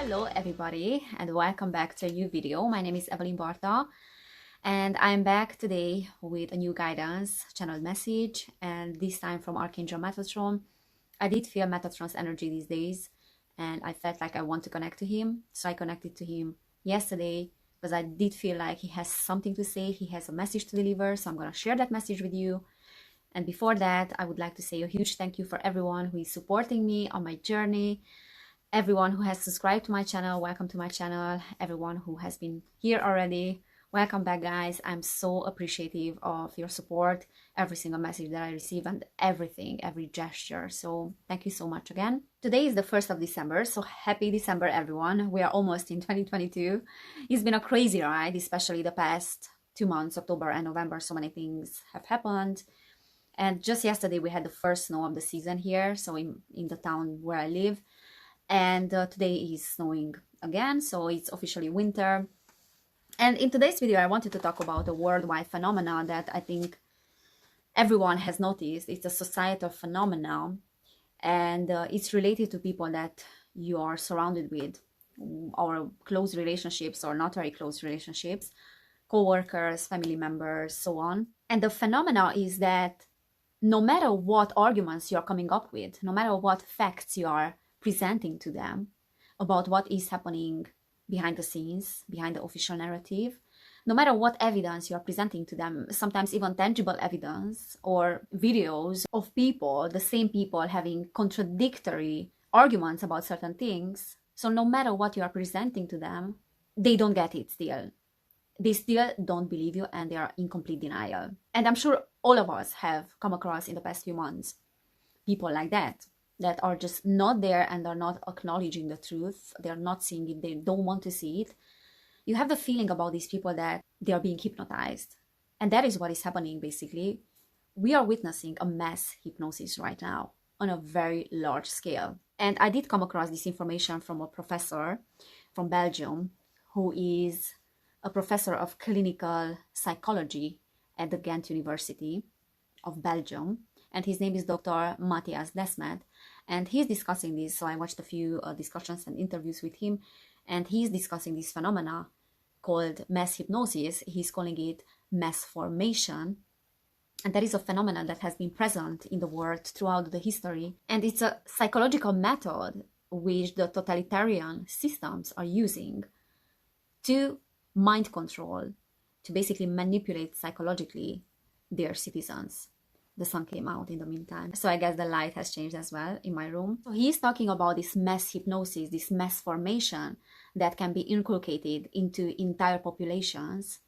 Hello everybody and welcome back to a new video. My name is Evelyn Barta and I'm back today with a new guidance channel message, and this time from Archangel Metatron. I did feel Metatron's energy these days and I felt like I want to connect to him. So I connected to him yesterday because I did feel like he has something to say, he has a message to deliver. So I'm going to share that message with you. And before that, I would like to say a huge thank you for everyone who is supporting me on my journey. Everyone who has subscribed to my channel, welcome to my channel. Everyone who has been here already, welcome back, guys. I'm so appreciative of your support, every single message that I receive and everything, every gesture. So thank you so much again. Today is the 1st of December, so happy December, everyone. We are almost in 2022. It's been a crazy ride, especially the past 2 months, October and November. So many things have happened. And just yesterday, we had the first snow of the season here, so in the town where I live. And today is snowing again, so it's officially winter. And in today's video, I wanted to talk about a worldwide phenomena that I think everyone has noticed. It's a societal phenomenon, and it's related to people that you are surrounded with, our close relationships or not very close relationships, co-workers, family members, so on. And the phenomena is that no matter what arguments you're coming up with, no matter what facts you are presenting to them about what is happening behind the scenes, behind the official narrative, no matter what evidence you are presenting to them, sometimes even tangible evidence or videos of people, the same people having contradictory arguments about certain things. So no matter what you are presenting to them, they don't get it still. They still don't believe you and they are in complete denial. And I'm sure all of us have come across in the past few months people like that are just not there and are not acknowledging the truth. They are not seeing it. They don't want to see it. You have the feeling about these people that they are being hypnotized. And that is what is happening, basically. We are witnessing a mass hypnosis right now on a very large scale. And I did come across this information from a professor from Belgium who is a professor of clinical psychology at the Ghent University of Belgium. And his name is Dr. Mattias Desmet. And he's discussing this. So I watched a few discussions and interviews with him. And he's discussing this phenomena called mass hypnosis. He's calling it mass formation. And that is a phenomenon that has been present in the world throughout the history. And it's a psychological method which the totalitarian systems are using to mind control, to basically manipulate psychologically their citizens. The sun came out in the meantime, so I guess the light has changed as well in my room. So he's talking about this mass hypnosis, this mass formation that can be inculcated into entire populations.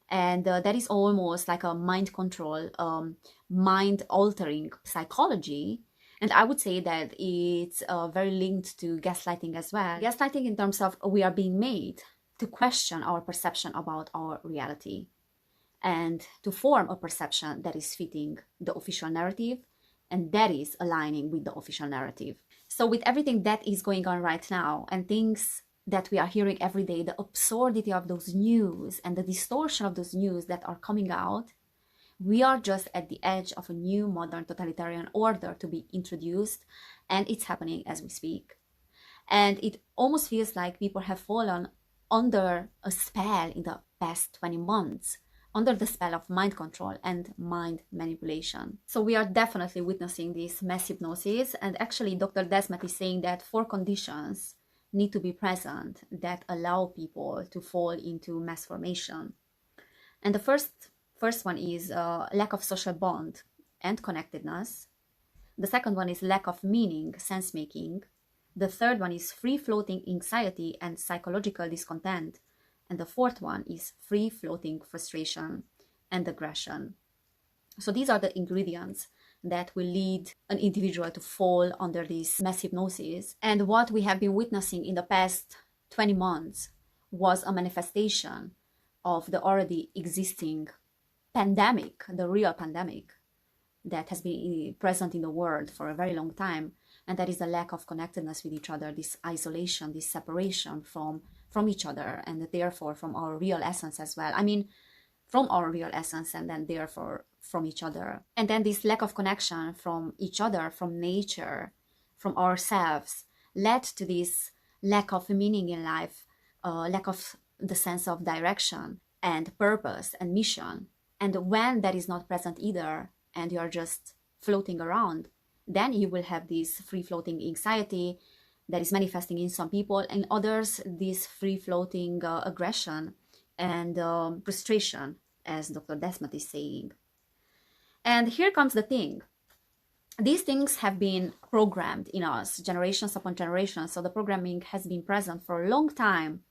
And that is almost like a mind control, mind altering psychology. And I would say that it's very linked to gaslighting as well. Gaslighting in terms of we are being made to question our perception about our reality and to form a perception that is fitting the official narrative and that is aligning with the official narrative. So with everything that is going on right now and things that we are hearing every day, the absurdity of those news and the distortion of those news that are coming out, we are just at the edge of a new modern totalitarian order to be introduced, and it's happening as we speak. And it almost feels like people have fallen under a spell in the past 20 months, under the spell of mind control and mind manipulation. So we are definitely witnessing this mass hypnosis. And actually, Dr. Desmet is saying that 4 conditions need to be present that allow people to fall into mass formation. And the first one is lack of social bond and connectedness. The second one is lack of meaning, sense making. The third one is free-floating anxiety and psychological discontent. And the fourth one is free-floating frustration and aggression. So these are the ingredients that will lead an individual to fall under this mass hypnosis. And what we have been witnessing in the past 20 months was a manifestation of the already existing pandemic, the real pandemic that has been present in the world for a very long time. And that is the lack of connectedness with each other, this isolation, this separation from each other, and therefore from our real essence as well. I mean, from our real essence and then therefore from each other. And then this lack of connection from each other, from nature, from ourselves, led to this lack of meaning in life, lack of the sense of direction and purpose and mission. And when that is not present either, and you're just floating around, then you will have this free-floating anxiety that is manifesting in some people, and others this free-floating aggression and frustration, as Dr. Desmet is saying. And here comes the thing. These things have been programmed in us generations upon generations, so the programming has been present for a long time.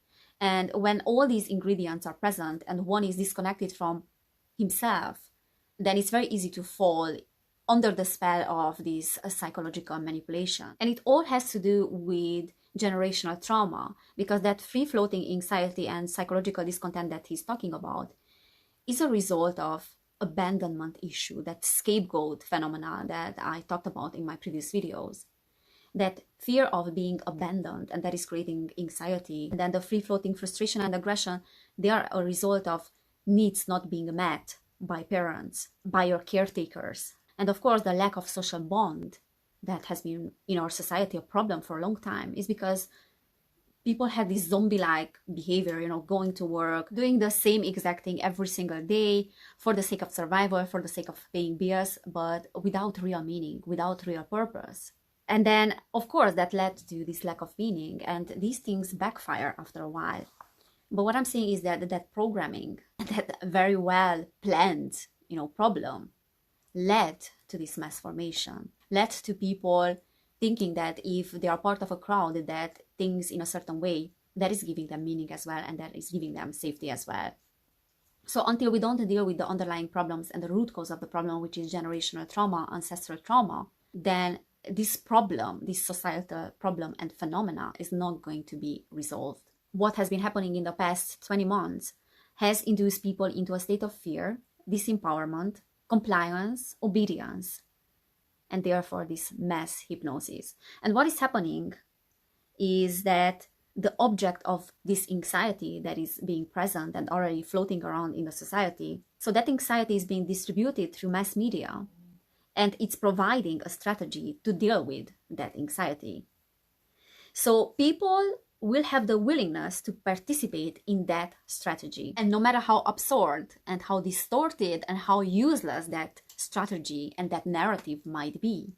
And when all these ingredients are present and one is disconnected from himself, then it's very easy to fall under the spell of this psychological manipulation. And it all has to do with generational trauma, because that free-floating anxiety and psychological discontent that he's talking about is a result of abandonment issue, that scapegoat phenomena that I talked about in my previous videos. That fear of being abandoned, and that is creating anxiety. And then the free-floating frustration and aggression, they are a result of needs not being met by parents, by your caretakers. And of course, the lack of social bond that has been in our society a problem for a long time is because people have this zombie-like behavior, going to work, doing the same exact thing every single day for the sake of survival, for the sake of paying bills, but without real meaning, without real purpose. And then, of course, that led to this lack of meaning, and these things backfire after a while. But what I'm saying is that that programming, that very well planned, problem, led to this mass formation, led to people thinking that if they are part of a crowd that thinks in a certain way, that is giving them meaning as well, and that is giving them safety as well. So until we don't deal with the underlying problems and the root cause of the problem, which is generational trauma, ancestral trauma, then this problem, this societal problem and phenomena is not going to be resolved. What has been happening in the past 20 months has induced people into a state of fear, disempowerment, compliance, obedience, and therefore this mass hypnosis. And what is happening is that the object of this anxiety that is being present and already floating around in the society, so that anxiety is being distributed through mass media, and it's providing a strategy to deal with that anxiety. So people will have the willingness to participate in that strategy. And no matter how absurd and how distorted and how useless that strategy and that narrative might be,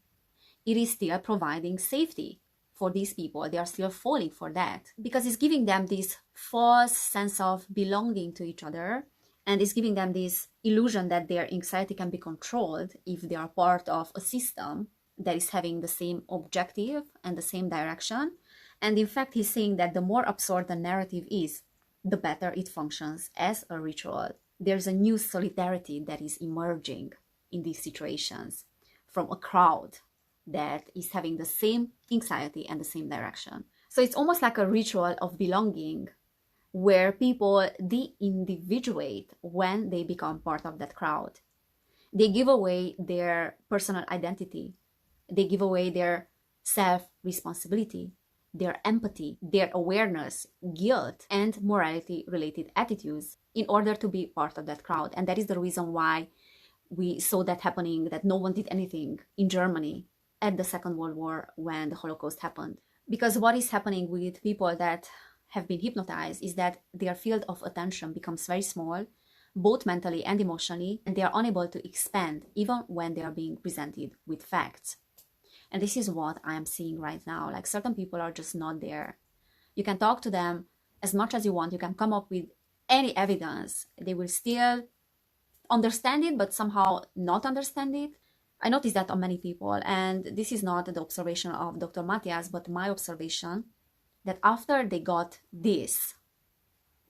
it is still providing safety for these people. They are still falling for that because it's giving them this false sense of belonging to each other, and it's giving them this illusion that their anxiety can be controlled if they are part of a system that is having the same objective and the same direction. And in fact, he's saying that the more absurd the narrative is, the better it functions as a ritual. There's a new solidarity that is emerging in these situations from a crowd that is having the same anxiety and the same direction. So it's almost like a ritual of belonging where people de-individuate when they become part of that crowd. They give away their personal identity. They give away their self-responsibility, their empathy, their awareness, guilt, and morality-related attitudes in order to be part of that crowd. And that is the reason why we saw that happening, that no one did anything in Germany at the Second World War when the Holocaust happened. Because what is happening with people that have been hypnotized is that their field of attention becomes very small, both mentally and emotionally, and they are unable to expand even when they are being presented with facts. And this is what I am seeing right now. Like, certain people are just not there. You can talk to them as much as you want. You can come up with any evidence. They will still understand it, but somehow not understand it. I noticed that on many people. And this is not the observation of Dr. Mattias, but my observation, that after they got this,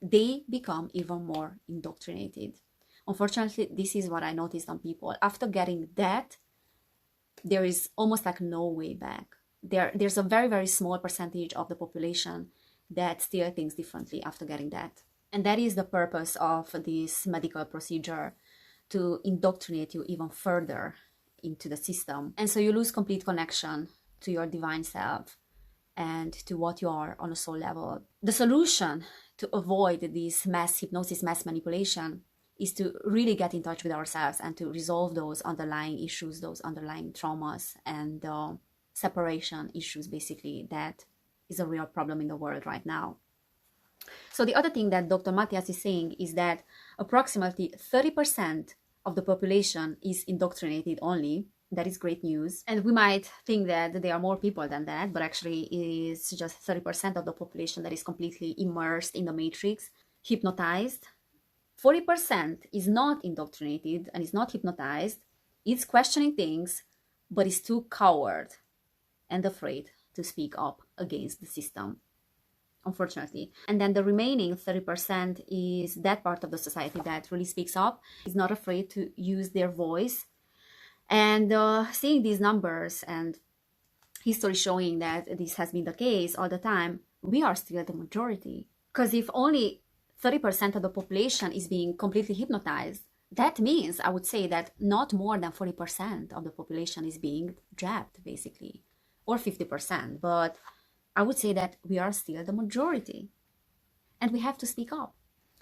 they become even more indoctrinated. Unfortunately, this is what I noticed on people. After getting that, there is almost like no way back. There's a very, very small percentage of the population that still thinks differently after getting that. And that is the purpose of this medical procedure, to indoctrinate you even further into the system. And so you lose complete connection to your divine self and to what you are on a soul level. The solution to avoid this mass hypnosis, mass manipulation, is to really get in touch with ourselves and to resolve those underlying issues, those underlying traumas and separation issues, basically, that is a real problem in the world right now. So the other thing that Dr. Mattias is saying is that approximately 30% of the population is indoctrinated only. That is great news. And we might think that there are more people than that, but actually it is just 30% of the population that is completely immersed in the matrix, hypnotized. 40% is not indoctrinated and is not hypnotized. It's questioning things, but is too coward and afraid to speak up against the system, unfortunately. And then the remaining 30% is that part of the society that really speaks up, is not afraid to use their voice. And seeing these numbers and history showing that this has been the case all the time, we are still the majority. Because if only 30% of the population is being completely hypnotized, that means I would say that not more than 40% of the population is being jabbed, basically, or 50%. But I would say that we are still the majority. And we have to speak up.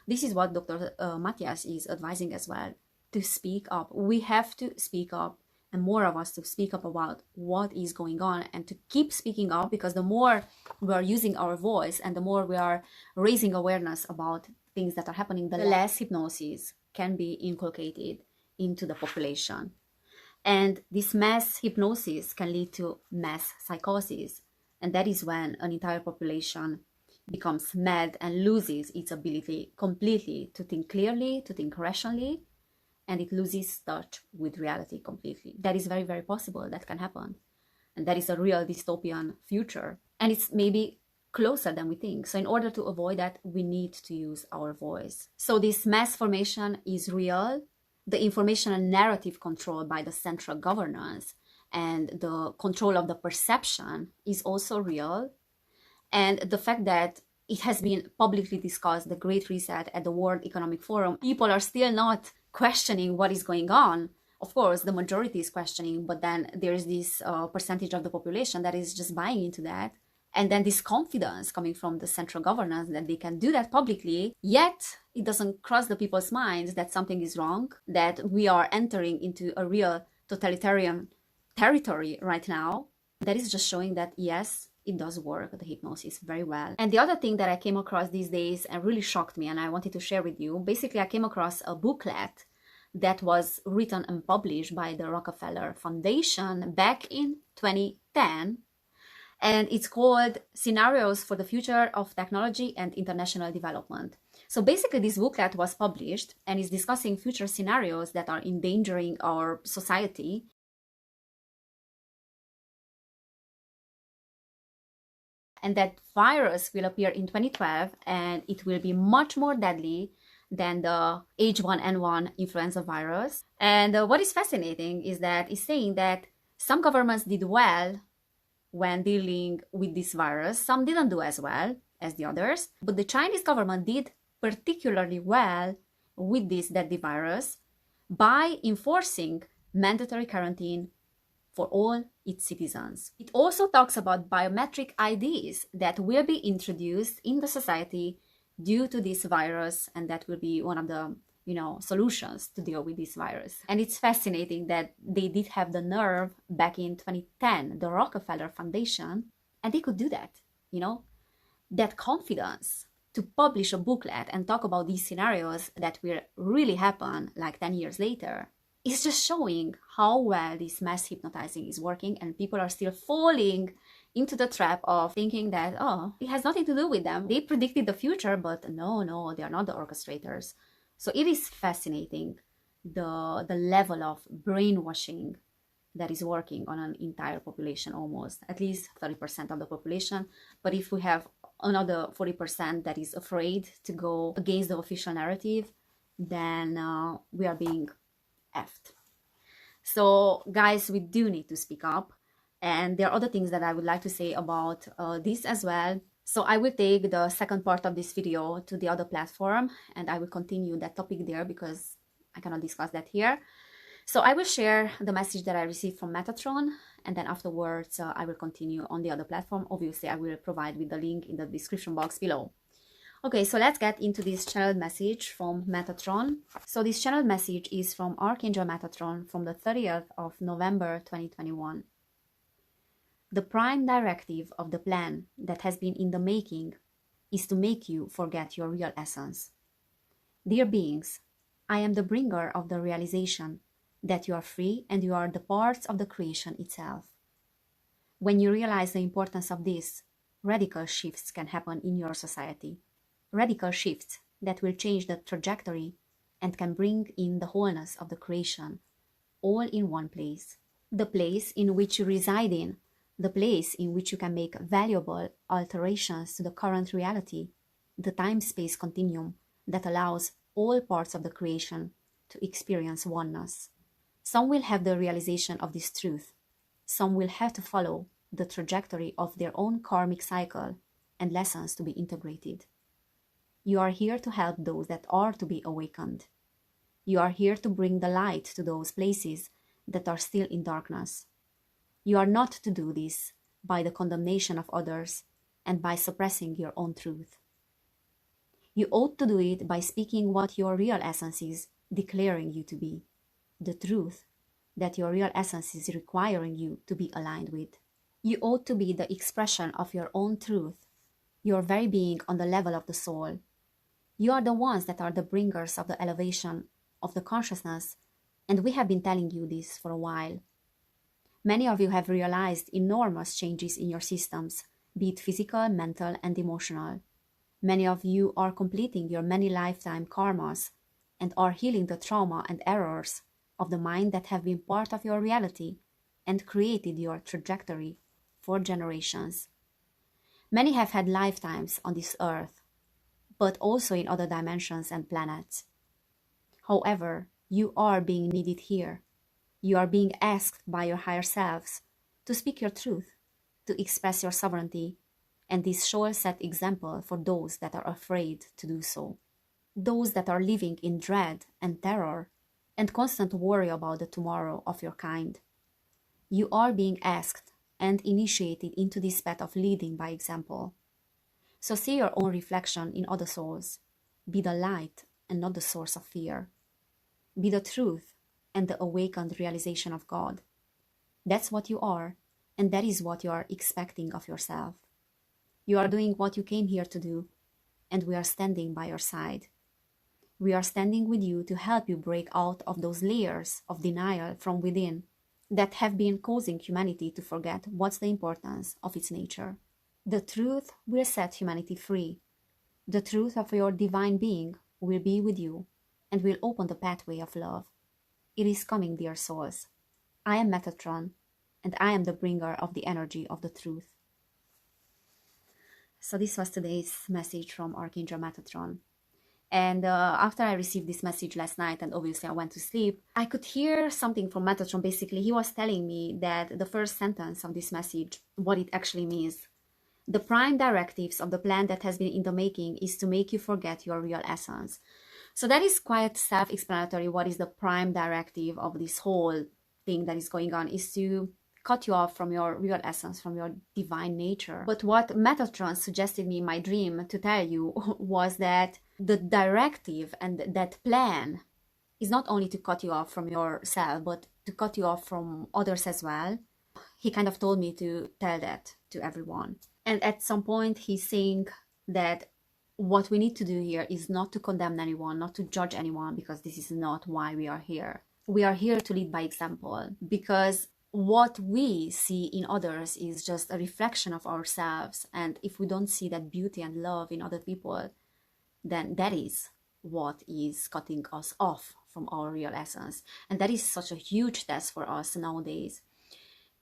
This is what Dr. Mattias is advising as well, to speak up. We have to speak up, and more of us to speak up about what is going on and to keep speaking up, because the more we are using our voice and the more we are raising awareness about things that are happening, the less hypnosis can be inculcated into the population. And this mass hypnosis can lead to mass psychosis. And that is when an entire population becomes mad and loses its ability completely to think clearly, to think rationally, and it loses touch with reality completely. That is very, very possible. That can happen. And that is a real dystopian future. And it's maybe closer than we think. So in order to avoid that, we need to use our voice. So this mass formation is real. The information and narrative control by the central governance and the control of the perception is also real. And the fact that it has been publicly discussed, the Great Reset at the World Economic Forum, people are still not questioning what is going on. Of course, the majority is questioning, but then there's this percentage of the population that is just buying into that. And then this confidence coming from the central governance that they can do that publicly, yet it doesn't cross the people's minds that something is wrong, that we are entering into a real totalitarian territory right now. That is just showing that, yes, it does work, the hypnosis, very well. And the other thing that I came across these days and really shocked me, and I wanted to share with you, basically I came across a booklet that was written and published by the Rockefeller Foundation back in 2010. And it's called Scenarios for the Future of Technology and International Development. So basically this booklet was published and is discussing future scenarios that are endangering our society. And that virus will appear in 2012 and it will be much more deadly than the H1N1 influenza virus. And what is fascinating is that it's saying that some governments did well when dealing with this virus. Some didn't do as well as the others, but the Chinese government did particularly well with this deadly virus by enforcing mandatory quarantine for all its citizens. It also talks about biometric IDs that will be introduced in the society due to this virus, and that will be one of the solutions to deal with this virus. And it's fascinating that they did have the nerve back in 2010, the Rockefeller Foundation, and they could do that, that confidence to publish a booklet and talk about these scenarios that will really happen like 10 years later. It's just showing how well this mass hypnotizing is working, and people are still falling into the trap of thinking that, it has nothing to do with them. They predicted the future, but no, they are not the orchestrators. So it is fascinating, the level of brainwashing that is working on an entire population, almost, at least 30% of the population. But if we have another 40% that is afraid to go against the official narrative, then we are being effed. So guys, we do need to speak up. And there are other things that I would like to say about this as well. So I will take the second part of this video to the other platform and I will continue that topic there because I cannot discuss that here. So I will share the message that I received from Metatron, and then afterwards I will continue on the other platform. Obviously, I will provide with the link in the description box below. Okay, so let's get into this channeled message from Metatron. So this channeled message is from Archangel Metatron from the 30th of November 2021. The prime directive of the plan that has been in the making is to make you forget your real essence. Dear beings, I am the bringer of the realization that you are free and you are the parts of the creation itself. When you realize the importance of this, radical shifts can happen in your society. Radical shifts that will change the trajectory and can bring in the wholeness of the creation, all in one place. The place in which you reside in, the place in which you can make valuable alterations to the current reality, the time-space continuum that allows all parts of the creation to experience oneness. Some will have the realization of this truth. Some will have to follow the trajectory of their own karmic cycle and lessons to be integrated. You are here to help those that are to be awakened. You are here to bring the light to those places that are still in darkness. You are not to do this by the condemnation of others and by suppressing your own truth. You ought to do it by speaking what your real essence is declaring you to be, the truth that your real essence is requiring you to be aligned with. You ought to be the expression of your own truth, your very being on the level of the soul. You are the ones that are the bringers of the elevation of the consciousness, and we have been telling you this for a while. Many of you have realized enormous changes in your systems, be it physical, mental, and emotional. Many of you are completing your many lifetime karmas and are healing the trauma and errors of the mind that have been part of your reality and created your trajectory for generations. Many have had lifetimes on this earth, but also in other dimensions and planets. However, you are being needed here. You are being asked by your higher selves to speak your truth, to express your sovereignty, and this shall set example for those that are afraid to do so. Those that are living in dread and terror and constant worry about the tomorrow of your kind. You are being asked and initiated into this path of leading by example. So see your own reflection in other souls. Be the light and not the source of fear. Be the truth and the awakened realization of God. That's what you are, and that is what you are expecting of yourself. You are doing what you came here to do, and we are standing by your side. We are standing with you to help you break out of those layers of denial from within that have been causing humanity to forget what's the importance of its nature. The truth will set humanity free. The truth of your divine being will be with you and will open the pathway of love. It is coming, dear souls. I am Metatron, and I am the bringer of the energy of the truth. So this was today's message from Archangel Metatron. And after I received this message last night, and obviously I went to sleep, I could hear something from Metatron. Basically, he was telling me that the first sentence of this message, what it actually means. The prime directives of the plan that has been in the making is to make you forget your real essence. So that is quite self-explanatory. What is the prime directive of this whole thing that is going on is to cut you off from your real essence, from your divine nature. But what Metatron suggested me in my dream to tell you was that the directive and that plan is not only to cut you off from yourself, but to cut you off from others as well. He kind of told me to tell that to everyone. And at some point he's saying that what we need to do here is not to condemn anyone, not to judge anyone, because this is not why we are here. We are here to lead by example, because what we see in others is just a reflection of ourselves. And if we don't see that beauty and love in other people, then that is what is cutting us off from our real essence. And that is such a huge test for us nowadays,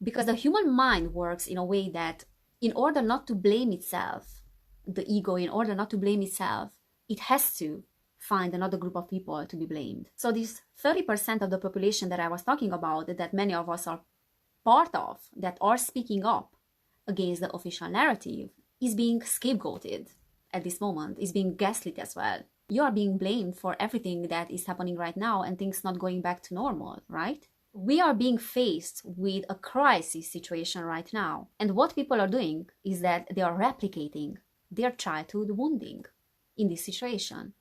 because the human mind works in a way that in order not to blame itself, the ego, in order not to blame itself, it has to find another group of people to be blamed. So this 30% of the population that I was talking about, that many of us are part of, that are speaking up against the official narrative, is being scapegoated at this moment, is being gaslit as well. You are being blamed for everything that is happening right now and things not going back to normal, right? We are being faced with a crisis situation right now. And what people are doing is that they are replicating their childhood wounding in this situation.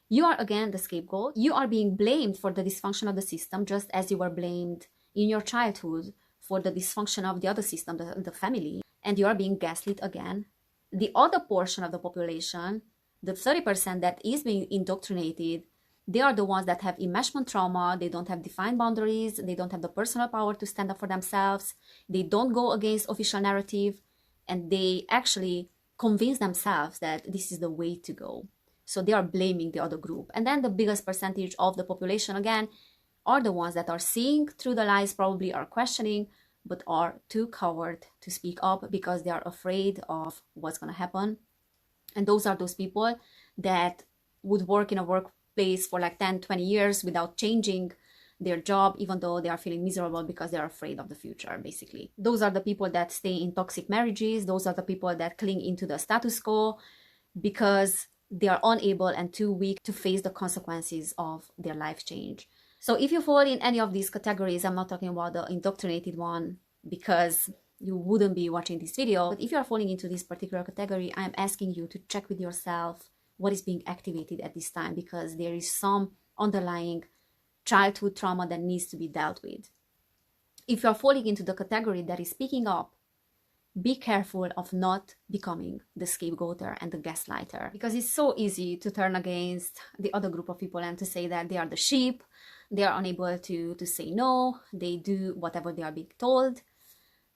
You are again the scapegoat. You are being blamed for the dysfunction of the system, just as you were blamed in your childhood for the dysfunction of the other system, the family, and you are being gaslit again. The other portion of the population, the 30% that is being indoctrinated, they are the ones that have enmeshment trauma. They don't have defined boundaries. They don't have the personal power to stand up for themselves. They don't go against official narrative, and they actually convince themselves that this is the way to go. So they are blaming the other group. And then the biggest percentage of the population, again, are the ones that are seeing through the lies, probably are questioning, but are too coward to speak up because they are afraid of what's going to happen. And those are those people that would work in a workplace for like 10, 20 years without changing their job, even though they are feeling miserable because they are afraid of the future, basically. Those are the people that stay in toxic marriages. Those are the people that cling into the status quo because they are unable and too weak to face the consequences of their life change. So if you fall in any of these categories, I'm not talking about the indoctrinated one because you wouldn't be watching this video, but if you are falling into this particular category, I'm asking you to check with yourself what is being activated at this time, because there is some underlying childhood trauma that needs to be dealt with. If you are falling into the category that is speaking up, be careful of not becoming the scapegoater and the gaslighter, because it's so easy to turn against the other group of people and to say that they are the sheep, they are unable to say no, they do whatever they are being told.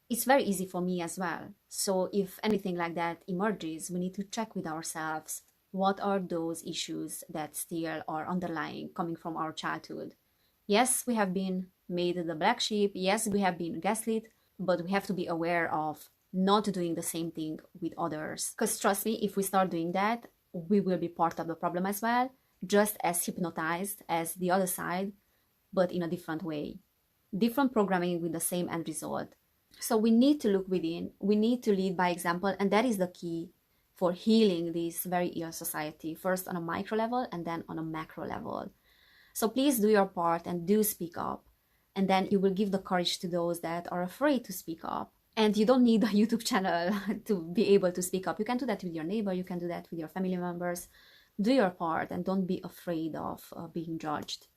It's very easy for me as well. So if anything like that emerges, we need to check with ourselves, what are those issues that still are underlying, coming from our childhood. Yes, we have been made the black sheep, yes, we have been gaslit, but we have to be aware of not doing the same thing with others. Because trust me, if we start doing that, we will be part of the problem as well, just as hypnotized as the other side, but in a different way. Different programming with the same end result. So we need to look within, we need to lead by example, and that is the key for healing this very ill society, first on a micro level and then on a macro level. So please do your part and do speak up, and then you will give the courage to those that are afraid to speak up. And you don't need a YouTube channel to be able to speak up. You can do that with your neighbor, you can do that with your family members. Do your part and don't be afraid of being judged.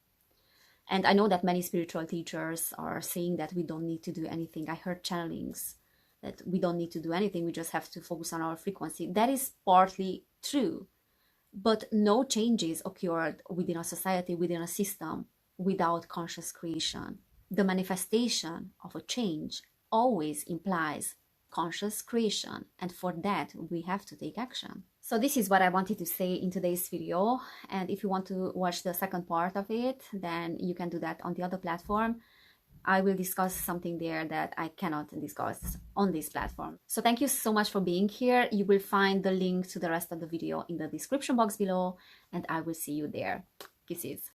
And I know that many spiritual teachers are saying that we don't need to do anything. I heard channelings that we don't need to do anything, we just have to focus on our frequency. That is partly true, but no changes occurred within a society, within a system, without conscious creation. The manifestation of a change always implies conscious creation, and for that we have to take action. So this is what I wanted to say in today's video, and if you want to watch the second part of it, then you can do that on the other platform. I will discuss something there that I cannot discuss on this platform. So thank you so much for being here. You will find the link to the rest of the video in the description box below, and I will see you there. Kisses.